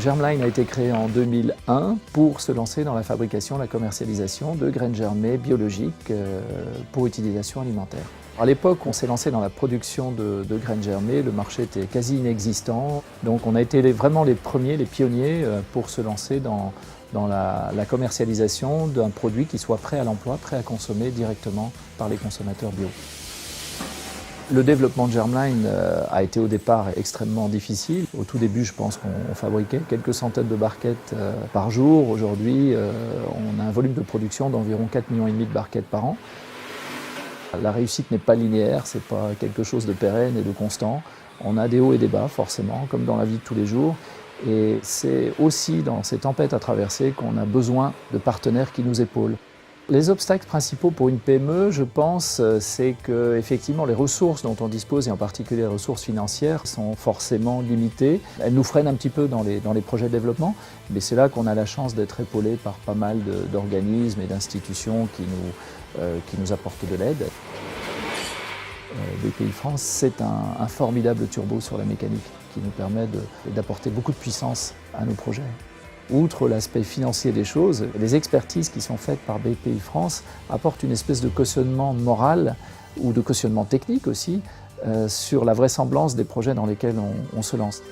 Germline a été créé en 2001 pour se lancer dans la fabrication, la commercialisation de graines germées biologiques pour utilisation alimentaire. À l'époque, on s'est lancé dans la production de graines germées, le marché était quasi inexistant, donc on a été vraiment les premiers, les pionniers pour se lancer dans la commercialisation d'un produit qui soit prêt à l'emploi, prêt à consommer directement par les consommateurs bio. Le développement de Germline a été au départ extrêmement difficile. Au tout début, je pense qu'on fabriquait quelques centaines de barquettes par jour. Aujourd'hui, on a un volume de production d'environ 4,5 millions de barquettes par an. La réussite n'est pas linéaire, c'est pas quelque chose de pérenne et de constant. On a des hauts et des bas, forcément, comme dans la vie de tous les jours. Et c'est aussi dans ces tempêtes à traverser qu'on a besoin de partenaires qui nous épaulent. Les obstacles principaux pour une PME, je pense, c'est qu'effectivement les ressources dont on dispose, et en particulier les ressources financières, sont forcément limitées. Elles nous freinent un petit peu dans les projets de développement, mais c'est là qu'on a la chance d'être épaulé par pas mal d'organismes et d'institutions qui nous apportent de l'aide. BPI France, c'est un formidable turbo sur la mécanique qui nous permet d'apporter beaucoup de puissance à nos projets. Outre l'aspect financier des choses, les expertises qui sont faites par BPI France apportent une espèce de cautionnement moral ou de cautionnement technique aussi sur la vraisemblance des projets dans lesquels on se lance.